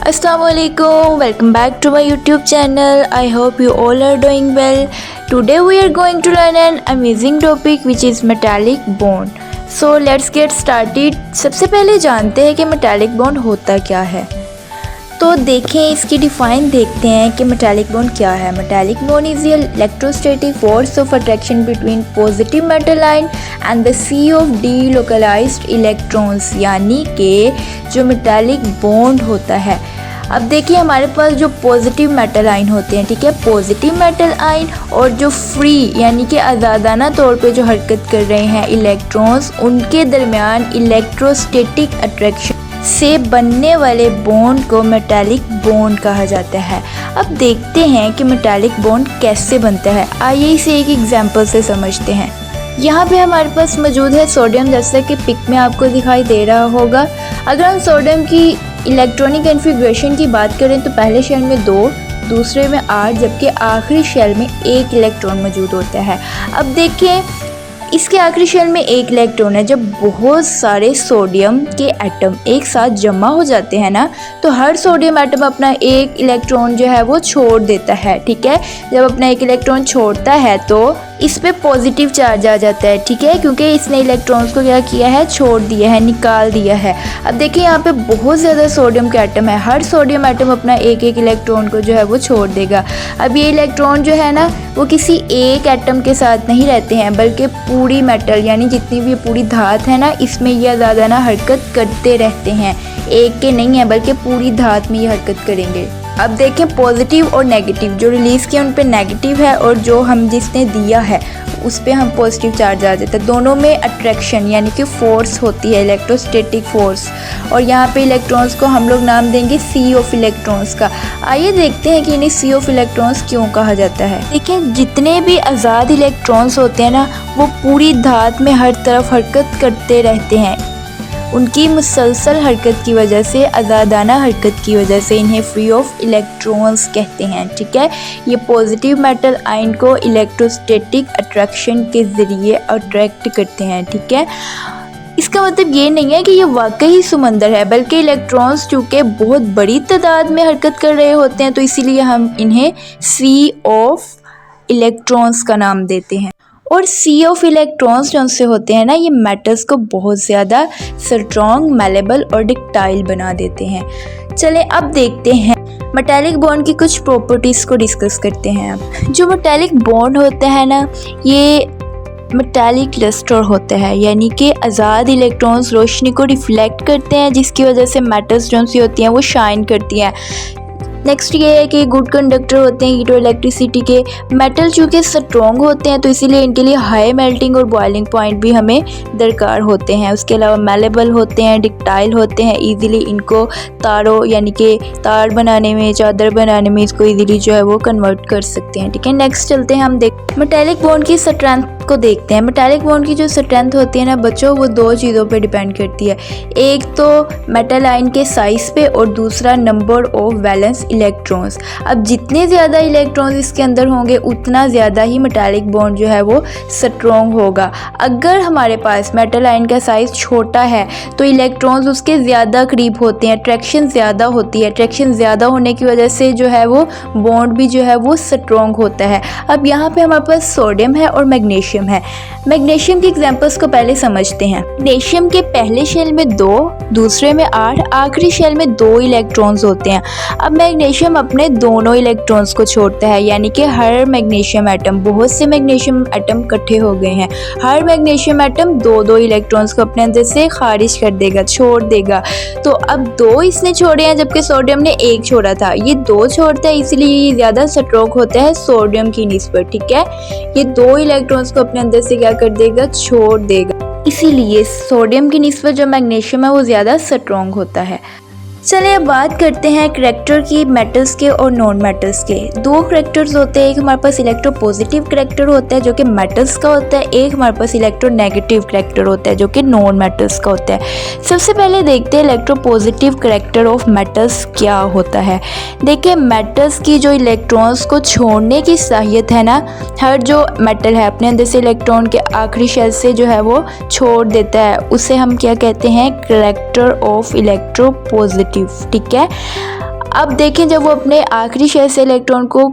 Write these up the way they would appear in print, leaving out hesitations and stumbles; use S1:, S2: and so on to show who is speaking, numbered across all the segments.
S1: Assalamualaikum, welcome back to my YouTube channel. I hope you all are doing well. Today we are going to learn an amazing topic which is metallic bond. So let's get started. सबसे पहले जानते हैं कि metallic bond होता क्या है। तो देखें इसकी डिफाइन देखते हैं कि मेटालिक बॉन्ड क्या है। Metallic bond is the electrostatic force of attraction between positive metal ion and the sea of delocalised electrons, यानी कि जो मेटालिक बॉन्ड होता है। अब देखिए हमारे पास जो पॉजिटिव मेटल आयन होते हैं, ठीक है, पॉजिटिव मेटल आयन और जो फ्री यानी कि आज़ादाना तौर पे जो हरकत कर रहे हैं इलेक्ट्रॉन्स, उनके दरमियान इलेक्ट्रोस्टैटिक अट्रैक्शन से बनने वाले बॉन्ड को मेटालिक बॉन्ड कहा जाता है। अब देखते हैं कि मेटालिक बॉन्ड कैसे बनता है। आइए इसे एक एग्जांपल से समझते हैं। यहाँ पे हमारे पास मौजूद है सोडियम, जैसा कि पिक में आपको दिखाई दे रहा होगा। अगर हम सोडियम की इलेक्ट्रॉनिक कॉन्फ़िगरेशन की बात करें तो पहले शेल में 2, दूसरे में 8, जबकि आखिरी शेल में 1 इलेक्ट्रॉन मौजूद होता है। अब देखें इसके आखिरी शेल में 1 इलेक्ट्रॉन है। जब बहुत सारे सोडियम के एटम एक साथ जमा हो जाते हैं ना, तो हर सोडियम एटम अपना 1 इलेक्ट्रॉन जो है वो छोड़ देता है, ठीक है। जब अपना 1 इलेक्ट्रॉन छोड़ता है तो इस पे पॉजिटिव चार्ज आ जाता है, ठीक है, क्योंकि इसने इलेक्ट्रॉन्स को क्या किया है, छोड़ दिया है, निकाल दिया है। अब देखिए यहाँ पे बहुत ज़्यादा सोडियम के एटम है, हर सोडियम एटम अपना 1 इलेक्ट्रॉन को जो है वो छोड़ देगा। अब ये इलेक्ट्रॉन जो है ना वो किसी एक एटम के साथ नहीं रहते हैं, बल्कि पूरी मेटल यानी जितनी भी पूरी धात है ना, इसमें ये ज़्यादा ना हरकत करते रहते हैं। एक के नहीं है बल्कि पूरी धात में ये हरकत करेंगे। अब देखें पॉजिटिव और नेगेटिव, जो रिलीज़ किया उन पे नेगेटिव है और जो हम जिसने दिया है उस पे हम पॉजिटिव चार्ज आ जाता है। दोनों में अट्रैक्शन यानी कि फोर्स होती है, इलेक्ट्रोस्टैटिक फोर्स, और यहाँ पे इलेक्ट्रॉन्स को हम लोग नाम देंगे सी ऑफ इलेक्ट्रॉन्स का। आइए देखते हैं कि इन्हें सी ऑफ इलेक्ट्रॉन्स क्यों कहा जाता है। देखिए जितने भी आज़ाद इलेक्ट्रॉन्स होते हैं ना, वो पूरी धात में हर तरफ हरकत करते रहते हैं। उनकी मुसलसल हरकत की वजह से, आज़ादाना हरकत की वजह से इन्हें फ्री ऑफ इलेक्ट्रॉन्स कहते हैं, ठीक है। ये पॉजिटिव मेटल आयन को इलेक्ट्रोस्टैटिक अट्रैक्शन के ज़रिए अट्रैक्ट करते हैं, ठीक है। इसका मतलब ये नहीं है कि ये वाकई समंदर है, बल्कि इलेक्ट्रॉन्स चूँकि बहुत बड़ी तादाद में हरकत कर रहे होते हैं, तो इसीलिए हम इन्हें सी ऑफ इलेक्ट्रॉन्स का नाम देते हैं। और सी ऑफ इलेक्ट्रॉन्स जो से होते हैं ना, ये मेटल्स को बहुत ज़्यादा स्ट्रॉन्ग, मैलेबल और डक्टाइल बना देते हैं। चलें अब देखते हैं मेटालिक बॉन्ड की कुछ प्रॉपर्टीज़ को डिस्कस करते हैं। अब जो मेटालिक बॉन्ड होता है ना, ये मेटालिक लस्टर होता है, यानी कि आज़ाद इलेक्ट्रॉन्स रोशनी को रिफ्लेक्ट करते हैं, जिसकी वजह से मेटल्स जो सी होती हैं वो शाइन करती हैं। नेक्स्ट ये है कि गुड कंडक्टर होते हैं हीट और इलेक्ट्रिसिटी के। मेटल चूँकि स्ट्रॉन्ग होते हैं तो इसीलिए इनके लिए हाई मेल्टिंग और बॉइलिंग पॉइंट भी हमें दरकार होते हैं। उसके अलावा मेलेबल होते हैं, डक्टाइल होते हैं, इजीली इनको तारों यानी कि तार बनाने में, चादर बनाने में इसको इजीली जो है वो कन्वर्ट कर सकते हैं, ठीक है। नेक्स्ट चलते हैं, हम देख मेटालिक बॉन्ड की स्ट्रेंथ को देखते हैं। मेटालिक बॉन्ड की जो स्ट्रेंथ होती है ना बच्चों, वो 2 चीज़ों पे डिपेंड करती है। एक तो मेटल आयन के साइज़ पे और दूसरा नंबर ऑफ वैलेंस इलेक्ट्रॉन्स। अब जितने ज़्यादा इलेक्ट्रॉन्स इसके अंदर होंगे उतना ज़्यादा ही मेटालिक बॉन्ड जो है वो स्ट्रॉन्ग होगा। अगर हमारे पास मेटल आयन का साइज़ छोटा है तो इलेक्ट्रॉन्स उसके ज़्यादा करीब होते हैं, अट्रैक्शन ज़्यादा होती है। अट्रैक्शन ज़्यादा होने की वजह से जो है वो बॉन्ड भी जो है वो स्ट्रॉन्ग होता है। अब यहाँ पे हमारे पास सोडियम है और मैग्नीशियम है। मैग्नीशियम के एग्जांपल्स को पहले समझते हैं। मैग्नीशियम के पहले शेल में 2, दूसरे में 8, आखिरी शेल में 2 इलेक्ट्रॉन्स होते हैं। अब मैग्नीशियम अपने दोनों इलेक्ट्रॉन्स को छोड़ता है, यानी कि हर मैग्नीशियम एटम, बहुत से मैग्नीशियम एटम इकट्ठे हो गए हैं, हर मैग्नीशियम एटम 2 इलेक्ट्रॉन्स को अपने अंदर से खारिज कर देगा, छोड़ देगा। तो अब 2 इसने छोड़े हैं, जबकि सोडियम ने 1 छोड़ा था। ये 2 छोड़ता है, इसलिए ये ज़्यादा स्ट्रॉन्ग होता है सोडियम की निस्बत, ठीक है। ये 2 इलेक्ट्रॉन्स को अपने अंदर से क्या कर देगा, छोड़ देगा। इसीलिए सोडियम की निस्बत जो मैग्नीशियम है वो ज़्यादा स्ट्रॉन्ग होता है। चलिए अब बात करते हैं करैक्टर की, मेटल्स के और नॉन मेटल्स के। 2 करैक्टर्स होते हैं, एक हमारे पास इलेक्ट्रोपॉजिटिव करैक्टर होता है जो कि मेटल्स का होता है, एक हमारे पास इलेक्ट्रोनेगेटिव करैक्टर होता है जो कि नॉन मेटल्स का होता है। सबसे पहले देखते हैं इलेक्ट्रोपॉजिटिव करैक्टर ऑफ मेटल्स क्या होता है। देखिए मेटल्स की जो इलेक्ट्रॉन्स को छोड़ने की साहियत है ना, हर जो मेटल है अपने अंदर से इलेक्ट्रॉन के आखिरी शेल से जो है वो छोड़ देता है, उसे हम क्या कहते हैं, करैक्टर ऑफ इलेक्ट्रोपॉजिटिव, ठीक है। अब देखें जब वो अपने आखिरी शेल से इलेक्ट्रॉन को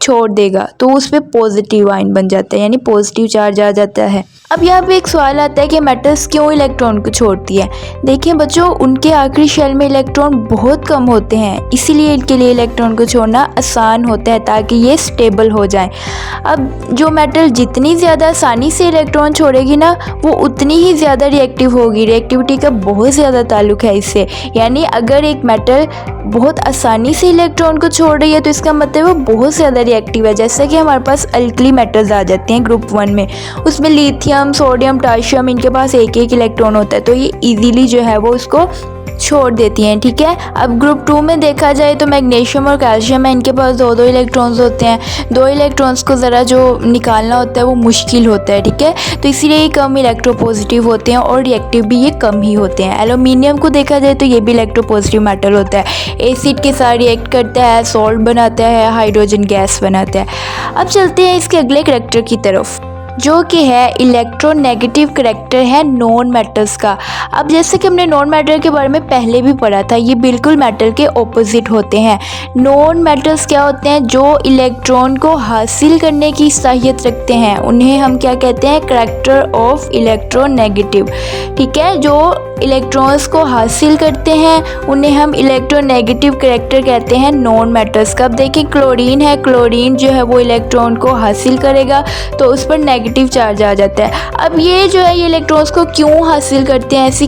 S1: छोड़ देगा तो उस पर पॉजिटिव आयन बन जाता है, यानी पॉजिटिव चार्ज आ जाता है। अब यहाँ पे एक सवाल आता है कि मेटल्स क्यों इलेक्ट्रॉन को छोड़ती है। देखिए बच्चों, उनके आखिरी शेल में इलेक्ट्रॉन बहुत कम होते हैं, इसीलिए इनके लिए इलेक्ट्रॉन को छोड़ना आसान होता है ताकि ये स्टेबल हो जाएं। अब जो मेटल जितनी ज़्यादा आसानी से इलेक्ट्रॉन छोड़ेगी ना, वो उतनी ही ज़्यादा रिएक्टिव होगी। रिएक्टिविटी का बहुत ज़्यादा ताल्लुक है इससे, यानी अगर एक मेटल बहुत आसानी से इलेक्ट्रॉन को छोड़ रही है तो इसका मतलब वो बहुत ज़्यादा रिएक्टिव है। जैसा कि हमारे पास अल्कली मेटल्स आ जाते हैं ग्रुप 1 में, उसमें लिथियम, सोडियम, पोटेशियम, इनके पास एक एक इलेक्ट्रॉन होता है, तो ये इजीली जो है वो उसको छोड़ देती हैं। ठीक है। अब ग्रुप 2 में देखा जाए तो मैग्नीशियम और कैल्शियम है, इनके पास दो इलेक्ट्रॉन्स होते हैं। दो इलेक्ट्रॉन्स को ज़रा जो निकालना होता है वो मुश्किल होता है। ठीक है, तो इसीलिए ये कम इलेक्ट्रोपॉजिटिव होते हैं और रिएक्टिव भी ये कम ही होते हैं। एल्यूमिनियम को देखा जाए तो ये भी इलेक्ट्रोपॉजिटिव मेटल होता है, एसिड के साथ रिएक्ट करता है, सॉल्ट बनाता है, हाइड्रोजन गैस बनाता है। अब चलते हैं इसके अगले करैक्टर की तरफ, जो कि है इलेक्ट्रोनेगेटिव करैक्टर है नॉन मेटल्स का। अब जैसे कि हमने नॉन मेटल के बारे में पहले भी पढ़ा था, ये बिल्कुल मेटल के ऑपोजिट होते हैं। नॉन मेटल्स क्या होते हैं? जो इलेक्ट्रॉन को हासिल करने की साहियत रखते हैं, उन्हें हम क्या कहते हैं? Character of electronegative. ठीक है, जो इलेक्ट्रॉन्स को हासिल करते हैं उन्हें हम इलेक्ट्रोनेगेटिव करैक्टर कहते हैं नॉन मेटल्स का। अब देखिए क्लोरीन है, क्लोरीन जो है वो इलेक्ट्रॉन को हासिल करेगा तो उस पर नेगेटिव चार्ज आ जाता है। अब ये जो है ये इलेक्ट्रॉन्स को क्यों हासिल करते हैं, ऐसी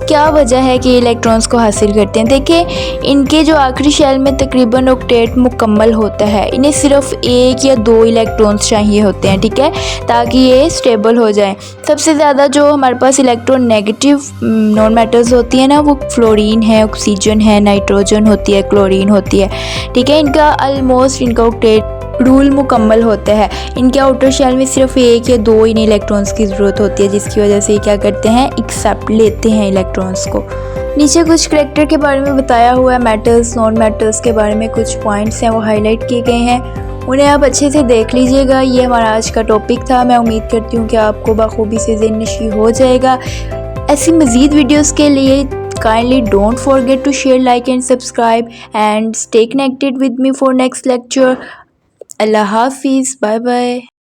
S1: क्या वजह है कि इलेक्ट्रॉन्स को हासिल करते हैं? देखिए इनके जो आखिरी शेल में तकरीबन ऑक्टेट मुकम्मल होता है, इन्हें सिर्फ एक या दो इलेक्ट्रॉन्स चाहिए होते हैं। ठीक है, ताकि ये स्टेबल हो जाए। सबसे ज़्यादा जो हमारे पास इलेक्ट्रोनेगेटिव नॉन मेटल्स होती है ना, वो फ्लोरीन है, ऑक्सीजन है, नाइट्रोजन होती है, क्लोरीन होती है। ठीक है, इनका ऑलमोस्ट इनका ऑक्टेट रूल मुकम्मल होता है। इनके आउटर शेल में सिर्फ एक या दो इन इलेक्ट्रॉन्स की ज़रूरत होती है, जिसकी वजह से ये क्या करते हैं? एक्सेप्ट लेते हैं इलेक्ट्रॉन्स को। नीचे कुछ करैक्टर के बारे में बताया हुआ है, मेटल्स नॉन मेटल्स के बारे में कुछ पॉइंट्स हैं वो हाईलाइट किए गए हैं, उन्हें आप अच्छे से देख लीजिएगा। ये हमारा आज का टॉपिक था। मैं उम्मीद करती हूँ कि आपको बखूबी से ज़हन नशी हो जाएगा। ऐसी मज़ीद वीडियोज़ के लिए kindly don't forget to share, like and subscribe and stay connected with me for next lecture. Allah Hafiz. Bye bye.